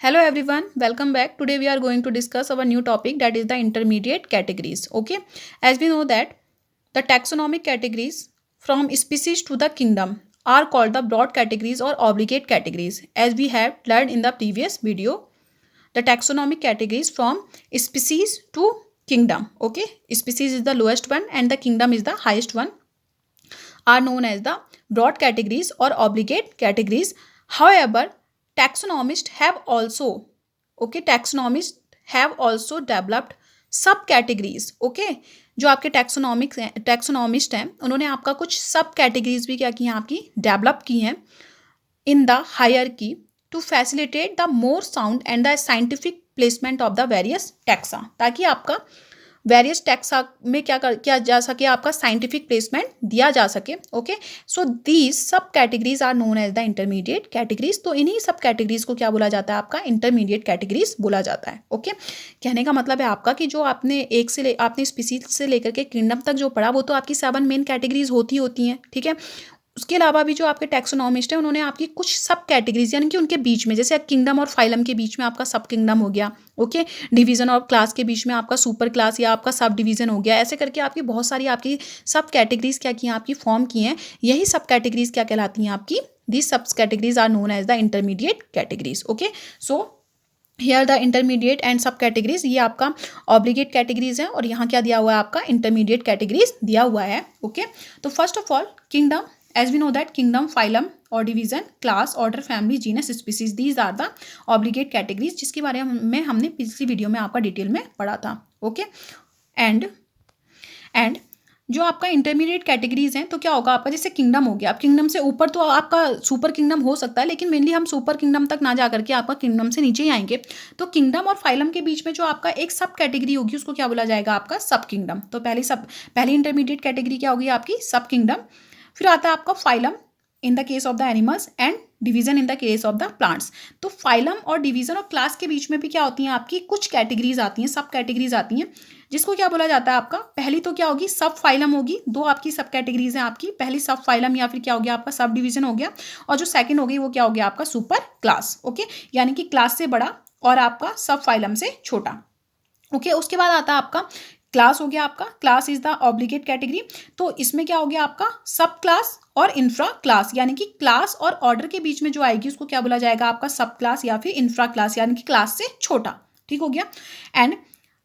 Hello everyone, welcome back. Today we are going to discuss our new topic, that is the intermediate categories. Okay, as we know that the taxonomic categories from species to the kingdom are called the broad categories or obligate categories. As we have learned in the previous video, the taxonomic categories from species to kingdom. Okay, species is the lowest one and the kingdom is the highest one, are known as the broad categories or obligate categories. However, taxonomists have also taxonomists have also developed सब categories. Okay, जो आपके taxonomist हैं उन्होंने आपका कुछ सब categories भी क्या की हैं, आपकी डेवलप की हैं in the hierarchy to facilitate the more sound and the scientific placement of the various taxa, ताकि आपका वेरियस टैक्सा में किया जा सके, आपका साइंटिफिक प्लेसमेंट दिया जा सके। Okay, so these sub categories are known as the intermediate categories. तो इन्हीं सब कैटेगरीज को क्या बोला जाता है, आपका इंटरमीडिएट कैटेगरीज बोला जाता है। ओके, कहने का मतलब है आपका कि जो आपने स्पीसीज से लेकर के किंगडम तक जो पढ़ा वो तो आपकी 7 मेन कैटेगरीज होती हैं। ठीक है, उसके अलावा भी जो आपके टैक्सोनॉमिस्ट हैं उन्होंने आपकी कुछ सब कैटेगरीज, यानी कि उनके बीच में, जैसे किंगडम और फाइलम के बीच में आपका सब किंगडम हो गया। ओके, डिवीजन और क्लास के बीच में आपका सुपर क्लास या आपका सब डिवीजन हो गया। ऐसे करके आपकी बहुत सारी आपकी सब कैटेगरीज क्या की हैं, आपकी फॉर्म की हैं। यही सब कैटेगरीज क्या कहलाती हैं, आपकी these sub categories are known as the intermediate categories. Okay, so here the intermediate and sub categories, ये आपका ऑब्लिगेट कैटेगरीज है और यहाँ क्या दिया हुआ है, आपका इंटरमीडिएट कैटेगरीज दिया हुआ है। ओके, तो first of all kingdom, as we know that kingdom, phylum or division, class, order, family, genus, species, these are the obligate categories, जिसके बारे में हमने पिछली वीडियो में आपका डिटेल में पढ़ा था। ओके, एंड जो आपका इंटरमीडिएट कैटेगरीज हैं तो क्या होगा आपका, जैसे किंगडम हो गया, अब किंगडम से ऊपर तो आपका सुपर किंगडम हो सकता है, लेकिन मेनली हम सुपर किंगडम तक ना जा करके आपका किंगडम से नीचे ही आएंगे। तो किंगडम और फाइलम के बीच में जो आपका एक सब कैटेगरी होगी उसको क्या बोला जाएगा, आपका सब किंगडम। तो पहली इंटरमीडिएट कैटेगरी क्या होगी, आपकी सब किंगडम। फिर आता है आपका phylum in the case of the animals and division in the case of the plants. तो फाइलम और डिवीजन और क्लास के बीच में भी क्या होती हैं, आपकी कुछ कैटेगरीज आती हैं, सब कैटेगरीज आती हैं, जिसको क्या बोला जाता है आपका, पहली तो क्या होगी, सब फाइलम होगी। दो आपकी सब कैटेगरीज हैं आपकी, पहली सब फाइलम या फिर क्या हो गया आपका सब डिवीजन हो गया, और जो सेकंड हो गई वो क्या हो गया आपका सुपर क्लास। ओके, यानी कि क्लास से बड़ा और आपका सब फाइलम से छोटा। ओके, उसके बाद आता है आपका क्लास हो गया, आपका class is the obligate category. तो इसमें क्या हो गया आपका सब क्लास और इंफ्रा क्लास, यानी कि क्लास और ऑर्डर के बीच में जो आएगी उसको क्या बोला जाएगा, आपका सब क्लास या फिर इंफ्रा क्लास, यानी कि क्लास से छोटा। ठीक हो गया। एंड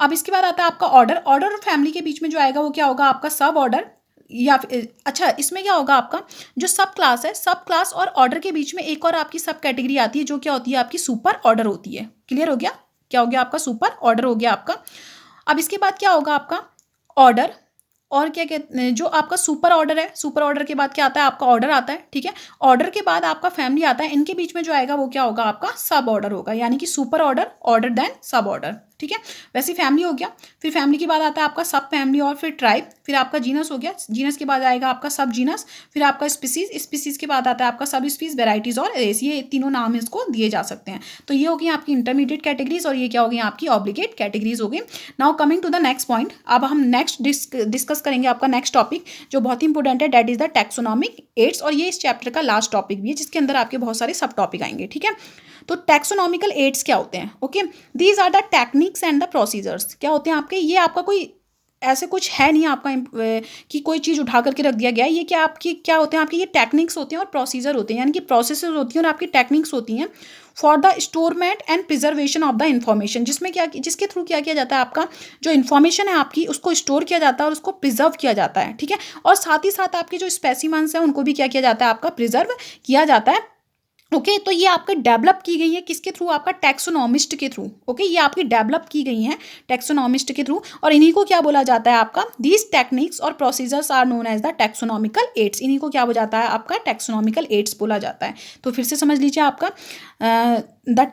अब इसके बाद आता है आपका ऑर्डर और फैमिली के बीच में जो आएगा वो क्या होगा, आपका सब ऑर्डर या अच्छा, इसमें क्या होगा आपका, जो सब क्लास है, सब क्लास और ऑर्डर के बीच में एक और आपकी सब कैटेगरी आती है जो क्या होती है, आपकी सुपर ऑर्डर होती है। क्लियर हो गया, क्या हो गया आपका सुपर ऑर्डर हो गया आपका। अब इसके बाद क्या होगा आपका ऑर्डर, और क्या कहते हैं, जो आपका सुपर ऑर्डर है, सुपर ऑर्डर के बाद क्या आता है, आपका ऑर्डर आता है। ठीक है, ऑर्डर के बाद आपका फैमिली आता है, इनके बीच में जो आएगा वो क्या होगा, आपका सब ऑर्डर होगा, यानी कि सुपर ऑर्डर, ऑर्डर देन सब ऑर्डर। ठीक है, वैसे फैमिली हो गया, फिर फैमिली के बाद आता है आपका सब फैमिली और फिर ट्राइब, फिर आपका जीनस हो गया, जीनस के बाद आएगा आपका सब जीनस, फिर आपका स्पीसीज, स्पीसीज के बाद आता है आपका सब स्पीसीज, वेराइटीज और रेस, ये तीनों नाम इसको दिए जा सकते हैं। तो ये हो गई आपकी इंटरमीडिएट कैटेगरीज और ये क्या हो गई, आपकी ऑब्लिगेट कैटेगरीज हो गई। Now coming to the next point, अब हम नेक्स्ट डिस्कस करेंगे आपका नेक्स्ट टॉपिक जो बहुत ही इंपॉर्टेंट है, that is the taxonomic aids, और ये इस चैप्टर का लास्ट टॉपिक भी है जिसके अंदर आपके बहुत सारे सब टॉपिक आएंगे। ठीक है, तो टैक्सोनॉमिकल एड्स क्या होते हैं, okay, these are the techniques and the procedures. क्या होते हैं आपके, ये आपका कोई ऐसे कुछ है नहीं आपका कि कोई चीज़ उठा करके रख दिया गया है, ये क्या आपकी क्या होते हैं, आपके ये टेक्निक्स होते हैं और प्रोसीजर होते हैं, यानी कि प्रोसेस होती हैं और आपकी टेक्निक्स होती हैं for the storement and preservation of the information, जिसके थ्रू क्या किया जाता है, आपका जो इन्फॉर्मेशन है आपकी उसको स्टोर किया जाता है और उसको प्रिजर्व किया जाता है। ठीक है, और साथ ही साथ आपके जो स्पेसिमेंस हैं उनको भी क्या किया जाता है, आपका प्रिजर्व किया जाता है। ओके, तो ये आपके डेवलप की गई है किसके थ्रू, आपका टैक्सोनॉमिस्ट के थ्रू। ओके, ये आपकी डेवलप की गई हैं टैक्सोनॉमिस्ट के थ्रू, और इन्हीं को क्या बोला जाता है, आपका दीज टेक्निक्स और procedures are known as the taxonomical aids. इन्हीं को क्या बोला जाता है, आपका टैक्सोनॉमिकल एड्स बोला जाता है। तो फिर से समझ लीजिए, आपका the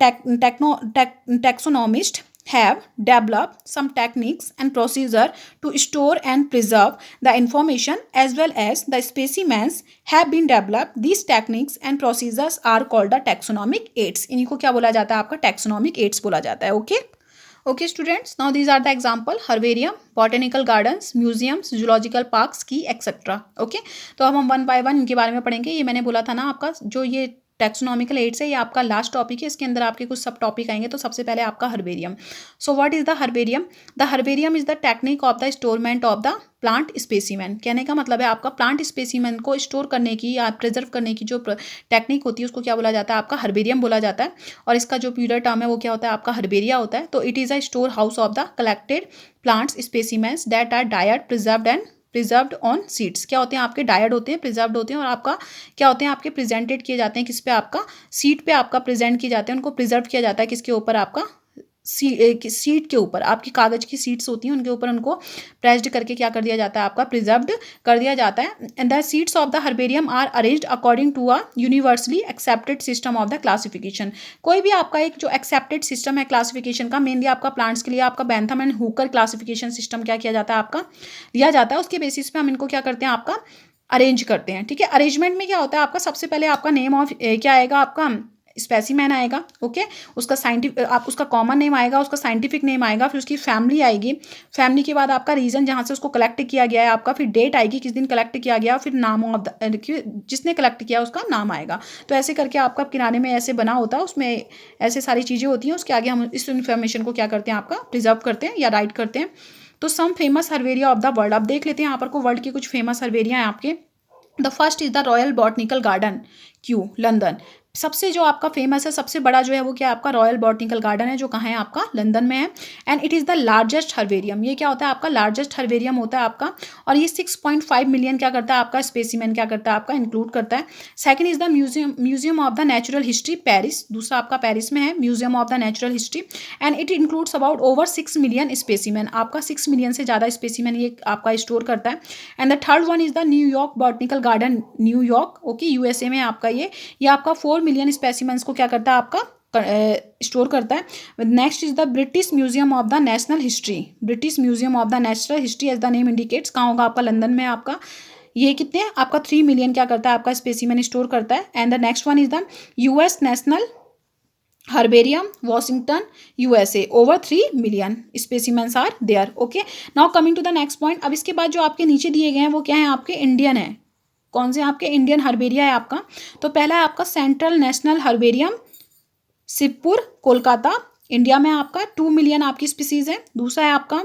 taxonomist have developed some techniques and procedure to store and preserve the information as well as the specimens have been developed. These techniques and procedures are called the taxonomic aids. इन्हीं को क्या बोला जाता है, आपका taxonomic aids बोला जाता है। Okay students, now these are the example: herbarium, botanical gardens, museums, zoological parks की etc. Okay, तो अब हम वन बाय वन इनके बारे में पढ़ेंगे। ये मैंने बोला था ना, आपका जो ये टैक्सोनॉमिकल एड्स है, ये आपका लास्ट टॉपिक है, इसके अंदर आपके कुछ सब टॉपिक आएंगे। तो सबसे पहले आपका herbarium. So what is the herbarium? The herbarium is the technique of the storement of the plant specimen. कहने का मतलब है आपका प्लांट स्पेसिमेन को स्टोर करने की या प्रिजर्व करने की जो टेक्निक होती है उसको क्या बोला जाता है? आपका हर्बेरियम बोला जाता है। और इसका जो पीरियड टर्म है वो क्या होता है? आपका हर्बेरिया होता है। तो it is a store house of the collected plants specimens that are डायड preserved and preserved on sheets. क्या होते हैं? आपके डायड होते हैं, प्रिजर्व्ड होते हैं, और आपका क्या होते हैं? आपके प्रेजेंटेड किए जाते हैं किस पे? आपका सीड पे आपका प्रेजेंट किए जाते हैं, उनको प्रिजर्व किया जाता है किसके ऊपर? आपका सीट के ऊपर। आपकी कागज की सीट्स होती हैं उनके ऊपर उनको प्रेस्ड करके क्या कर दिया जाता है? आपका प्रिजर्व्ड कर दिया जाता है। And the sheets of the herbarium are arranged according to a universally accepted system of the classification. कोई भी आपका एक जो एक्सेप्टेड सिस्टम है क्लासिफिकेशन का, मेनली आपका प्लांट्स के लिए आपका Bentham and Hooker classification system क्या किया जाता है? आपका लिया जाता है। उसके बेसिस पे हम इनको क्या करते हैं? आपका अरेंज करते हैं। ठीक है, अरेंजमेंट में क्या होता है? आपका सबसे पहले आपका नेम ऑफ क्या आएगा? आपका स्पेसिमेन आएगा। ओके, उसका साइंटिफिक आप उसका कॉमन नेम आएगा, उसका साइंटिफिक नेम आएगा, फिर उसकी फैमिली आएगी। फैमिली के बाद आपका रीजन जहाँ से उसको कलेक्ट किया गया है आपका, फिर डेट आएगी किस दिन कलेक्ट किया गया, फिर नाम ऑफ जिसने कलेक्ट किया उसका नाम आएगा। तो ऐसे करके आपका किराने में ऐसे बना होता है, उसमें ऐसे सारी चीज़ें होती हैं। उसके आगे हम इस इन्फॉर्मेशन को क्या करते हैं? आपका प्रिजर्व करते हैं या राइट करते हैं। तो some famous herbaria of the world, अब देख लेते हैं यहाँ पर को वर्ल्ड के कुछ फेमस हर्बेरिया हैं आपके। The first is the royal botanical garden, Q, London. सबसे जो आपका फेमस है, सबसे बड़ा जो है वो क्या है? आपका रॉयल बॉटनिकल गार्डन है, जो कहाँ है? आपका लंदन में है। And it is the largest herbarium. ये क्या होता है? आपका लार्जेस्ट हर्बेरियम होता है आपका। और ये 6.5 मिलियन क्या करता है? आपका स्पेसिमेन क्या करता है? आपका इंक्लूड करता है। Second is the museum of the natural history, Paris. दूसरा आपका पेरिस में है, museum of the natural history. And it includes about over 6 million specimen. आपका 6 मिलियन से ज़्यादा स्पेसिमेन ये आपका स्टोर करता है। And the third one is the New York botanical garden, New York, okay, USA में आपका ये आपका 4 मिलियन स्पेसिमेंस को क्या करता है? आपका स्टोर करता है। Next is the British Museum of the National History, British Museum of the National History as the name indicates. कहाँ होगा? आपका लंदन में। आपका ये कितने? आपका 3 मिलियन क्या करता है? आपका स्पेसिमेन स्टोर करता है। And the next one is the US National Herbarium, Washington, USA, over 3 million specimens are there. Okay, now coming to the next point. अब इसके बाद जो आपके नीचे दिए गए हैं वो क्या है? आपके इंडियन है। कौन से? आपके इंडियन हर्बेरिया है आपका। तो पहला है आपका central national herbarium, Shivpur, Kolkata, India में आपका 2 मिलियन आपकी स्पीसीज है। दूसरा है आपका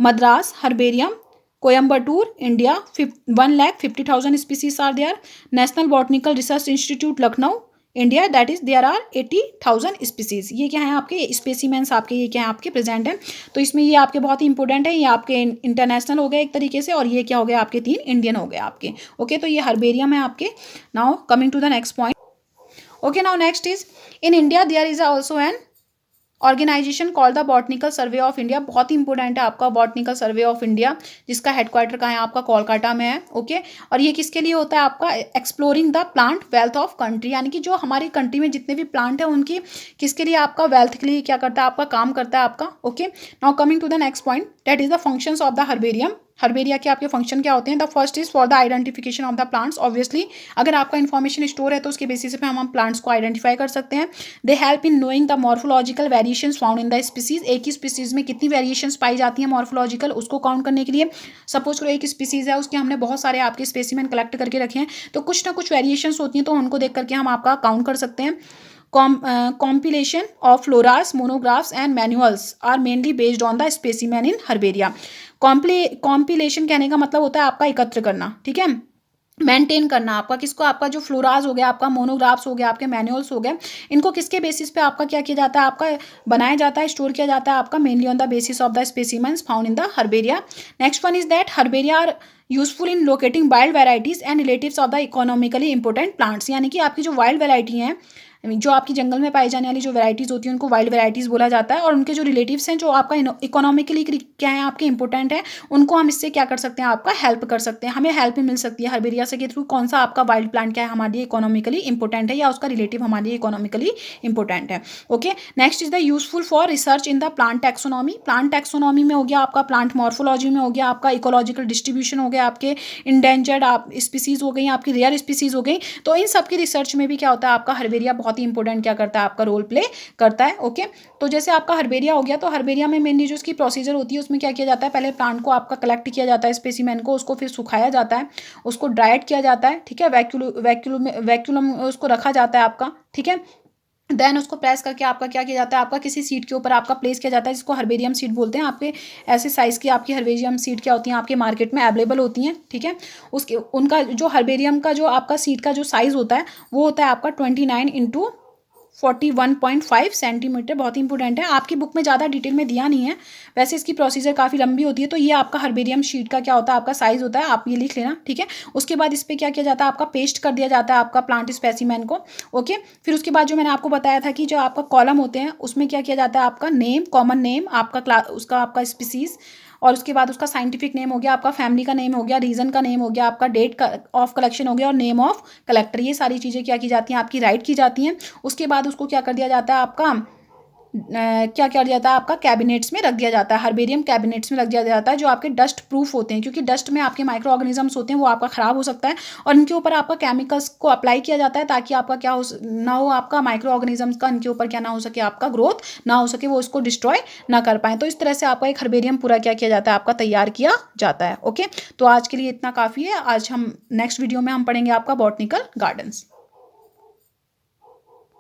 Madras herbarium, Coimbatore, India, 1,50,000 species are there. National Botanical Research Institute, Lucknow, India, that is there are 80,000 species. ये क्या है? आपके स्पेसिमेंस आपके ये क्या है? आपके प्रेजेंट है। तो इसमें ये आपके बहुत ही इंपॉर्टेंट है। ये आपके इंटरनेशनल हो गए एक तरीके से, और ये क्या हो गया? आपके 3 इंडियन हो गए आपके। ओके, तो ये हर्बेरियम है आपके। Now coming to the next point. Okay, now next is in India there is also an organisation called the Botanical Survey of India. बहुत ही इंपॉर्टेंट है आपका बॉटनिकल सर्वे ऑफ इंडिया, जिसका हेडक्वार्टर कहाँ है? आपका कोलकाता में है। ओके, और ये किसके लिए होता है? आपका exploring the plant wealth of country, यानी कि जो हमारी कंट्री में जितने भी प्लांट है उनकी किसके लिए? आपका वेल्थ के लिए क्या करता है? आपका काम करता है आपका। Okay, now coming to the next point, that is the functions of the herbarium. Herbaria के आपके फंक्शन क्या होते हैं? The first is for the identification of the plants. Obviously अगर आपका इन्फॉर्मेशन स्टोर है तो उसके बेसिस पे हम प्लांट्स को आइडेंटिफाई कर सकते हैं। They help in knowing the morphological variations found in the species. एक ही स्पीसीज में कितनी वेरिएशंस पाई जाती हैं मॉर्फोलॉजिकल, उसको काउंट करने के लिए। सपोज करो एक स्पीसीज है, उसके हमने बहुत सारे आपके स्पेसिमेन कलेक्ट करके रखे हैं, तो कुछ ना कुछ वेरिएशंस होती हैं, तो उनको देख करके हम आपका काउंट कर सकते हैं। compilation of floras, monographs and manuals are mainly based on the specimen in herbaria. compilation कहने का मतलब होता है आपका एकत्र करना, ठीक है, मेंटेन करना आपका किसको? आपका जो फ्लोराज हो गया, आपका मोनोग्राफ्स हो गया, आपके मैनुअल्स हो गए, इनको किसके बेसिस पे आपका क्या किया जाता है? आपका बनाया जाता है, स्टोर किया जाता है आपका mainly on the basis of the specimens found in the herbaria. Next one is that herbaria are useful in locating wild varieties and relatives of the economically important plants. यानी कि आपकी जो वाइल्ड वेराइटी हैं, जो आपकी जंगल में पाई जाने वाली जो वैरायटीज़ होती हैं उनको वाइल्ड वैरायटीज़ बोला जाता है। और उनके जो रिलेटिव्स हैं जो आपका इकोनॉमिकली क्या है? आपके इंपॉर्टेंट है, उनको हम इससे क्या कर सकते हैं? आपका हेल्प कर सकते हैं, हमें हेल्प मिल सकती है हर्बेरिया से के थ्रू। कौन सा आपका वाइल्ड प्लांट क्या है हमारे लिए इकोनॉमिकली इंपॉर्टेंट है, या उसका रिलेटिव हमारे लिए इकोनॉमिकली इंपॉर्टेंट है। Okay, next is the useful for research in the plant taxonomy. Plant taxonomy में हो गया आपका, प्लांट मॉर्फोलॉजी में हो गया आपका, इकोलॉजिकल डिस्ट्रीब्यूशन हो गया, आपके इंडेंजर्ड आप स्पीसीज हो गई, आपकी रेयर स्पीसीज हो गई। तो इन सब की रिसर्च में भी क्या होता है? आपका हर्बेरिया बहुत बहुत ही इंपॉर्टेंट क्या करता है, आपका रोल प्ले करता है। ओके, तो जैसे आपका हर्बेरिया हो गया, तो हर्बेरिया में मेनली जो उसकी प्रोसीजर होती है उसमें क्या किया जाता है, पहले प्लांट को आपका कलेक्ट किया जाता है, स्पेसिमेन को, उसको फिर सुखाया जाता है, उसको ड्राइड किया जाता है, ठीक है, वैक्यूलम में उसको रखा जाता है आपका, ठीक है। देन उसको प्रेस करके आपका क्या किया जाता है, आपका किसी सीट के ऊपर आपका प्लेस किया जाता है, जिसको हर्बेरियम सीट बोलते हैं। आपके ऐसे साइज़ की आपकी हर्बेरियम सीट क्या होती हैं, आपके मार्केट में अवेलेबल होती हैं, ठीक है। उसके उनका जो हर्बेरियम का जो आपका सीट का जो साइज़ होता है वो होता है आपका 29x41.5 सेंटीमीटर। बहुत ही इंपॉर्टेंट है, आपकी बुक में ज़्यादा डिटेल में दिया नहीं है, वैसे इसकी प्रोसीजर काफ़ी लंबी होती है। तो ये आपका हर्बेरियम शीट का क्या होता है, आपका साइज़ होता है, आप ये लिख लेना, ठीक है। उसके बाद इस पर क्या किया जाता है, आपका पेस्ट कर दिया जाता है आपका प्लांट स्पेसिमेन को। ओके, फिर उसके बाद जो मैंने आपको बताया था कि जो आपका कॉलम होते हैं उसमें क्या किया जाता है, आपका नेम, कॉमन नेम, आपका उसका आपका स्पीसीज, और उसके बाद उसका साइंटिफिक नेम हो गया, आपका फैमिली का नेम हो गया, रीजन का नेम हो गया, आपका डेट ऑफ कलेक्शन हो गया, और नेम ऑफ कलेक्टर। ये सारी चीज़ें क्या की जाती हैं, आपकी राइट की जाती हैं। उसके बाद उसको क्या कर दिया जाता है, आपका क्या किया जाता है, आपका कैबिनेट्स में रख दिया जाता है, हर्बेरियम कैबिनेट्स में रख दिया जाता है, जो आपके डस्ट प्रूफ होते हैं, क्योंकि डस्ट में आपके माइक्रो ऑर्गेनिजम्स होते हैं, वो आपका ख़राब हो सकता है, और इनके ऊपर आपका केमिकल्स को अप्लाई किया जाता है ताकि आपका क्या हो ना हो, आपका माइक्रो ऑर्गेनिजम्स का इनके ऊपर क्या ना हो सके, आपका ग्रोथ ना हो सके, वो इसको डिस्ट्रॉय ना कर पाए। तो इस तरह से आपका एक हर्बेरियम पूरा क्या किया जाता है, आपका तैयार किया जाता है। ओके, तो आज के लिए इतना काफ़ी है। आज हम नेक्स्ट वीडियो में हम पढ़ेंगे आपका बॉटनिकल गार्डन्स।